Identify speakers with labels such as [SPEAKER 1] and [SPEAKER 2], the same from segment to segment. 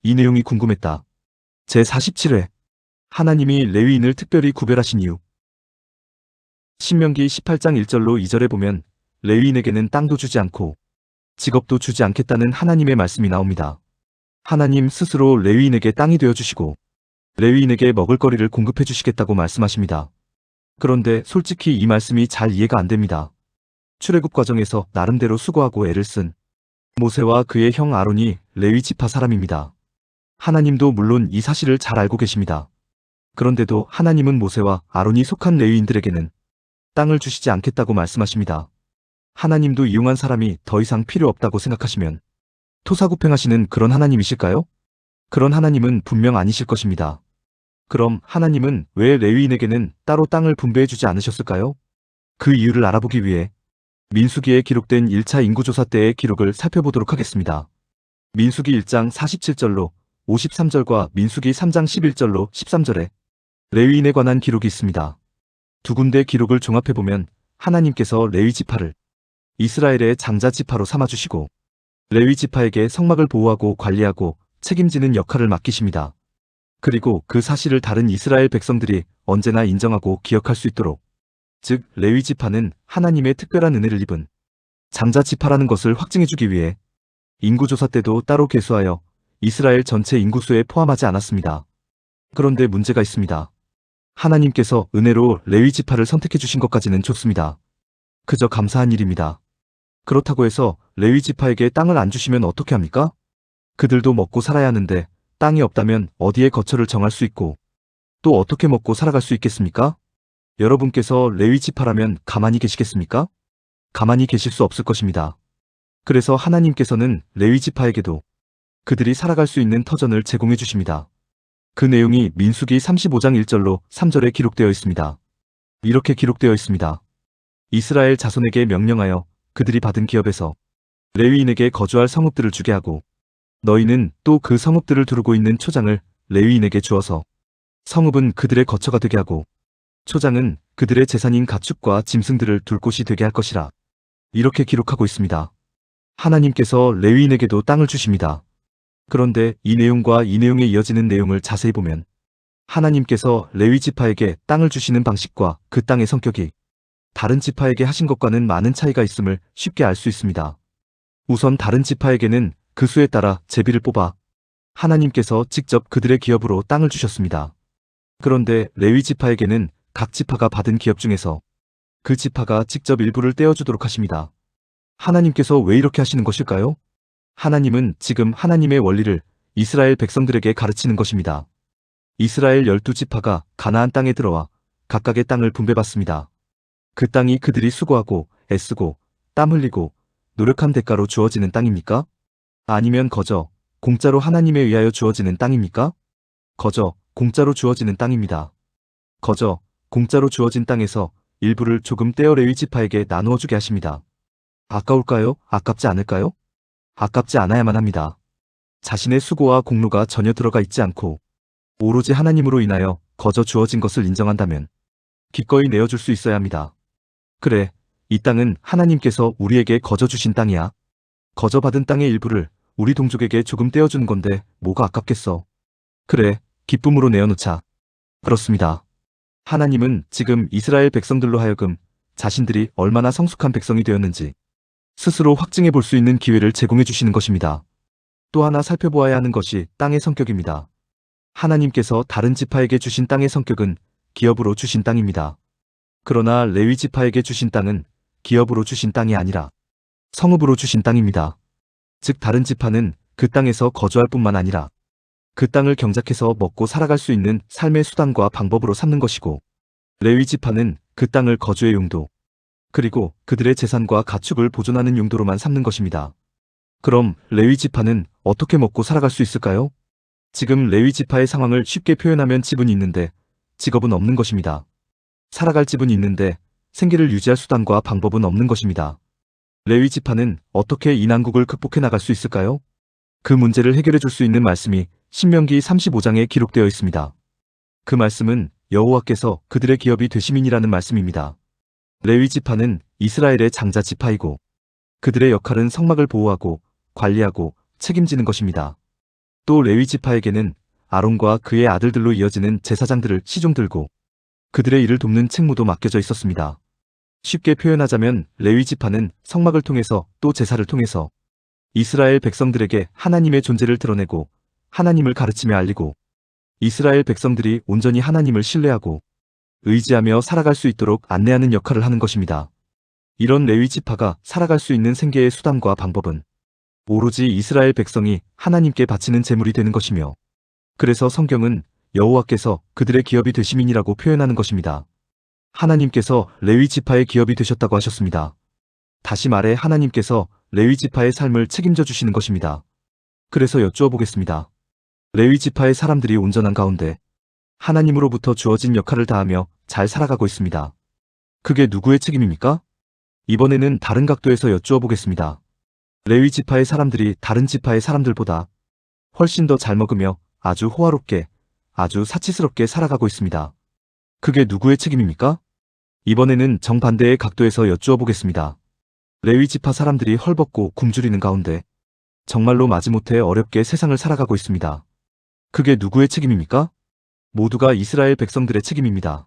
[SPEAKER 1] 이 내용이 궁금했다. 제47회 하나님이 레위인을 특별히 구별하신 이유. 신명기 18장 1절로 2절에 보면 레위인에게는 땅도 주지 않고 직업도 주지 않겠다는 하나님의 말씀이 나옵니다. 하나님 스스로 레위인에게 땅이 되어주시고 레위인에게 먹을거리를 공급해 주시겠다고 말씀하십니다. 그런데 솔직히 이 말씀이 잘 이해가 안 됩니다. 출애굽 과정에서 나름대로 수고하고 애를 쓴 모세와 그의 형 아론이 레위 지파 사람입니다. 하나님도 물론 이 사실을 잘 알고 계십니다. 그런데도 하나님은 모세와 아론이 속한 레위인들에게는 땅을 주시지 않겠다고 말씀하십니다. 하나님도 이용한 사람이 더 이상 필요 없다고 생각하시면 토사구팽하시는 그런 하나님이실까요? 그런 하나님은 분명 아니실 것입니다. 그럼 하나님은 왜 레위인에게는 따로 땅을 분배해주지 않으셨을까요? 그 이유를 알아보기 위해 민수기에 기록된 1차 인구조사 때의 기록을 살펴보도록 하겠습니다. 민수기 1장 47절로 53절과 민수기 3장 11절로 13절에 레위인에 관한 기록이 있습니다. 두 군데 기록을 종합해보면 하나님께서 레위 지파를 이스라엘의 장자 지파로 삼아주시고 레위 지파에게 성막을 보호하고 관리하고 책임지는 역할을 맡기십니다. 그리고 그 사실을 다른 이스라엘 백성들이 언제나 인정하고 기억할 수 있도록, 즉 레위 지파는 하나님의 특별한 은혜를 입은 장자 지파라는 것을 확증해주기 위해 인구조사 때도 따로 계수하여 이스라엘 전체 인구수에 포함하지 않았습니다. 그런데 문제가 있습니다. 하나님께서 은혜로 레위 지파를 선택해 주신 것까지는 좋습니다. 그저 감사한 일입니다. 그렇다고 해서 레위 지파에게 땅을 안 주시면 어떻게 합니까? 그들도 먹고 살아야 하는데 땅이 없다면 어디에 거처를 정할 수 있고 또 어떻게 먹고 살아갈 수 있겠습니까? 여러분께서 레위 지파라면 가만히 계시겠습니까? 가만히 계실 수 없을 것입니다. 그래서 하나님께서는 레위 지파에게도 그들이 살아갈 수 있는 터전을 제공해 주십니다. 그 내용이 민수기 35장 1절로 3절에 기록되어 있습니다. 이렇게 기록되어 있습니다. 이스라엘 자손에게 명령하여 그들이 받은 기업에서 레위인에게 거주할 성읍들을 주게 하고 너희는 또 그 성읍들을 두르고 있는 초장을 레위인에게 주어서 성읍은 그들의 거처가 되게 하고 초장은 그들의 재산인 가축과 짐승들을 둘 곳이 되게 할 것이라. 이렇게 기록하고 있습니다. 하나님께서 레위인에게도 땅을 주십니다. 그런데 이 내용과 이 내용에 이어지는 내용을 자세히 보면 하나님께서 레위 지파에게 땅을 주시는 방식과 그 땅의 성격이 다른 지파에게 하신 것과는 많은 차이가 있음을 쉽게 알 수 있습니다. 우선 다른 지파에게는 그 수에 따라 제비를 뽑아 하나님께서 직접 그들의 기업으로 땅을 주셨습니다. 그런데 레위 지파에게는 각 지파가 받은 기업 중에서 그 지파가 직접 일부를 떼어주도록 하십니다. 하나님께서 왜 이렇게 하시는 것일까요? 하나님은 지금 하나님의 원리를 이스라엘 백성들에게 가르치는 것입니다. 이스라엘 12지파가 가나안 땅에 들어와 각각의 땅을 분배받습니다. 그 땅이 그들이 수고하고 애쓰고 땀 흘리고 노력한 대가로 주어지는 땅입니까? 아니면 거저 공짜로 하나님에 의하여 주어지는 땅입니까? 거저 공짜로 주어지는 땅입니다. 거저 공짜로 주어진 땅에서 일부를 조금 떼어 레위 지파에게 나누어 주게 하십니다. 아까울까요? 아깝지 않을까요? 아깝지 않아야만 합니다. 자신의 수고와 공로가 전혀 들어가 있지 않고 오로지 하나님으로 인하여 거저 주어진 것을 인정한다면 기꺼이 내어줄 수 있어야 합니다. 그래, 이 땅은 하나님께서 우리에게 거저 주신 땅이야. 거저 받은 땅의 일부를 우리 동족에게 조금 떼어주는 건데 뭐가 아깝겠어. 그래, 기쁨으로 내어놓자. 그렇습니다. 하나님은 지금 이스라엘 백성들로 하여금 자신들이 얼마나 성숙한 백성이 되었는지 스스로 확증해 볼 수 있는 기회를 제공해 주시는 것입니다. 또 하나 살펴보아야 하는 것이 땅의 성격입니다. 하나님께서 다른 지파에게 주신 땅의 성격은 기업으로 주신 땅입니다. 그러나 레위 지파에게 주신 땅은 기업으로 주신 땅이 아니라 성읍으로 주신 땅입니다. 즉 다른 지파는 그 땅에서 거주할 뿐만 아니라 그 땅을 경작해서 먹고 살아갈 수 있는 삶의 수단과 방법으로 삼는 것이고 레위 지파는 그 땅을 거주의 용도 그리고 그들의 재산과 가축을 보존하는 용도로만 삼는 것입니다. 그럼 레위 지파는 어떻게 먹고 살아갈 수 있을까요? 지금 레위 지파의 상황을 쉽게 표현하면 집은 있는데 직업은 없는 것입니다. 살아갈 집은 있는데 생계를 유지할 수단과 방법은 없는 것입니다. 레위 지파는 어떻게 이 난국을 극복해 나갈 수 있을까요? 그 문제를 해결해 줄 수 있는 말씀이 신명기 35장에 기록되어 있습니다. 그 말씀은 여호와께서 그들의 기업이 되심이니라는 말씀입니다. 레위 지파는 이스라엘의 장자 지파이고 그들의 역할은 성막을 보호하고 관리하고 책임지는 것입니다. 또 레위 지파에게는 아론과 그의 아들들로 이어지는 제사장들을 시종들고 그들의 일을 돕는 책무도 맡겨져 있었습니다. 쉽게 표현하자면 레위 지파는 성막을 통해서 또 제사를 통해서 이스라엘 백성들에게 하나님의 존재를 드러내고 하나님을 가르치며 알리고 이스라엘 백성들이 온전히 하나님을 신뢰하고 의지하며 살아갈 수 있도록 안내하는 역할을 하는 것입니다. 이런 레위 지파가 살아갈 수 있는 생계의 수단과 방법은 오로지 이스라엘 백성이 하나님께 바치는 제물이 되는 것이며, 그래서 성경은 여호와께서 그들의 기업이 되심이니라고 표현하는 것입니다. 하나님께서 레위 지파의 기업이 되셨다고 하셨습니다. 다시 말해 하나님께서 레위 지파의 삶을 책임져 주시는 것입니다. 그래서 여쭈어 보겠습니다. 레위 지파의 사람들이 온전한 가운데 하나님으로부터 주어진 역할을 다하며 잘 살아가고 있습니다. 그게 누구의 책임입니까? 이번에는 다른 각도에서 여쭈어 보겠습니다. 레위 지파의 사람들이 다른 지파의 사람들보다 훨씬 더 잘 먹으며 아주 호화롭게, 아주 사치스럽게 살아가고 있습니다. 그게 누구의 책임입니까? 이번에는 정반대의 각도에서 여쭈어 보겠습니다. 레위 지파 사람들이 헐벗고 굶주리는 가운데 정말로 마지못해 어렵게 세상을 살아가고 있습니다. 그게 누구의 책임입니까? 모두가 이스라엘 백성들의 책임입니다.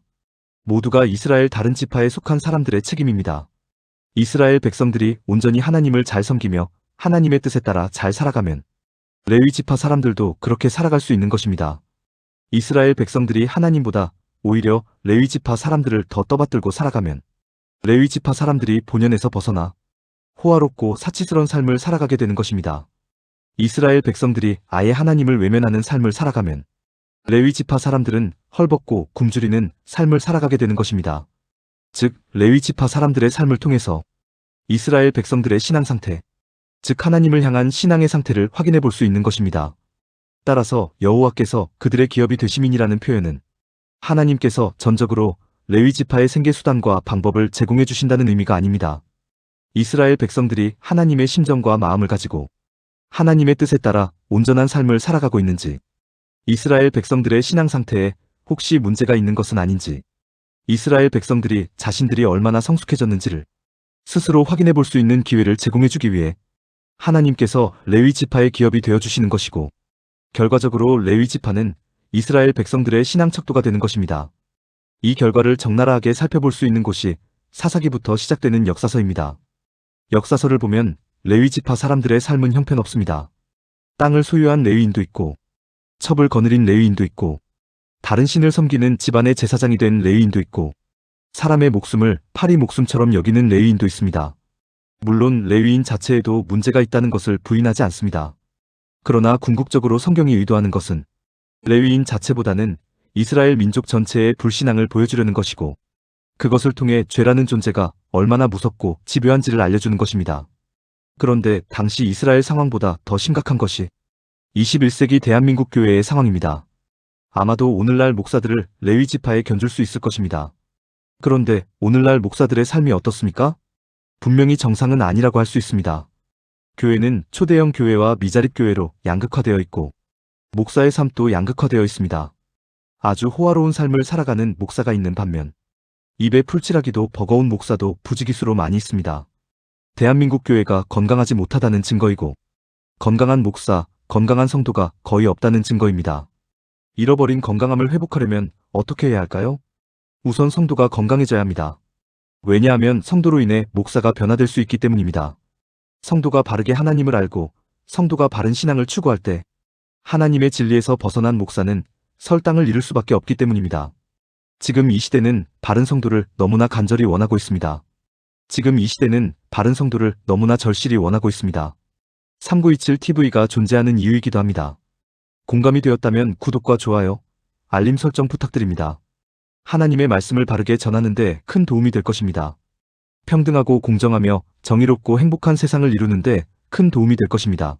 [SPEAKER 1] 모두가 이스라엘 다른 지파에 속한 사람들의 책임입니다. 이스라엘 백성들이 온전히 하나님을 잘 섬기며 하나님의 뜻에 따라 잘 살아가면 레위 지파 사람들도 그렇게 살아갈 수 있는 것입니다. 이스라엘 백성들이 하나님보다 오히려 레위 지파 사람들을 더 떠받들고 살아가면 레위 지파 사람들이 본연에서 벗어나 호화롭고 사치스러운 삶을 살아가게 되는 것입니다. 이스라엘 백성들이 아예 하나님을 외면하는 삶을 살아가면 레위 지파 사람들은 헐벗고 굶주리는 삶을 살아가게 되는 것입니다. 즉, 레위 지파 사람들의 삶을 통해서 이스라엘 백성들의 신앙 상태, 즉 하나님을 향한 신앙의 상태를 확인해 볼 수 있는 것입니다. 따라서 여호와께서 그들의 기업이 되심이니라는 표현은 하나님께서 전적으로 레위 지파의 생계 수단과 방법을 제공해 주신다는 의미가 아닙니다. 이스라엘 백성들이 하나님의 심정과 마음을 가지고 하나님의 뜻에 따라 온전한 삶을 살아가고 있는지, 이스라엘 백성들의 신앙 상태에 혹시 문제가 있는 것은 아닌지, 이스라엘 백성들이 자신들이 얼마나 성숙해졌는지를 스스로 확인해 볼 수 있는 기회를 제공해 주기 위해 하나님께서 레위 지파의 기업이 되어 주시는 것이고, 결과적으로 레위 지파는 이스라엘 백성들의 신앙 척도가 되는 것입니다. 이 결과를 적나라하게 살펴볼 수 있는 곳이 사사기부터 시작되는 역사서입니다. 역사서를 보면 레위 지파 사람들의 삶은 형편없습니다. 땅을 소유한 레위인도 있고, 첩을 거느린 레위인도 있고, 다른 신을 섬기는 집안의 제사장이 된 레위인도 있고, 사람의 목숨을 파리 목숨처럼 여기는 레위인도 있습니다. 물론 레위인 자체에도 문제가 있다는 것을 부인하지 않습니다. 그러나 궁극적으로 성경이 의도하는 것은 레위인 자체보다는 이스라엘 민족 전체의 불신앙을 보여주려는 것이고, 그것을 통해 죄라는 존재가 얼마나 무섭고 집요한지를 알려주는 것입니다. 그런데 당시 이스라엘 상황보다 더 심각한 것이 21세기 대한민국 교회의 상황입니다. 아마도 오늘날 목사들을 레위 지파에 견줄 수 있을 것입니다. 그런데 오늘날 목사들의 삶이 어떻습니까? 분명히 정상은 아니라고 할 수 있습니다. 교회는 초대형 교회와 미자립 교회로 양극화되어 있고, 목사의 삶도 양극화되어 있습니다. 아주 호화로운 삶을 살아가는 목사가 있는 반면 입에 풀칠하기도 버거운 목사도 부지기수로 많이 있습니다. 대한민국 교회가 건강하지 못하다는 증거이고, 건강한 목사, 건강한 성도가 거의 없다는 증거입니다. 잃어버린 건강함을 회복하려면 어떻게 해야 할까요? 우선 성도가 건강해져야 합니다. 왜냐하면 성도로 인해 목사가 변화될 수 있기 때문입니다. 성도가 바르게 하나님을 알고 성도가 바른 신앙을 추구할 때 하나님의 진리에서 벗어난 목사는 설 땅을 잃을 수밖에 없기 때문입니다. 지금 이 시대는 바른 성도를 너무나 간절히 원하고 있습니다. 지금 이 시대는 바른 성도를 너무나 절실히 원하고 있습니다. 3927TV가 존재하는 이유이기도 합니다. 공감이 되었다면 구독과 좋아요, 알림 설정 부탁드립니다. 하나님의 말씀을 바르게 전하는 데 큰 도움이 될 것입니다. 평등하고 공정하며 정의롭고 행복한 세상을 이루는 데 큰 도움이 될 것입니다.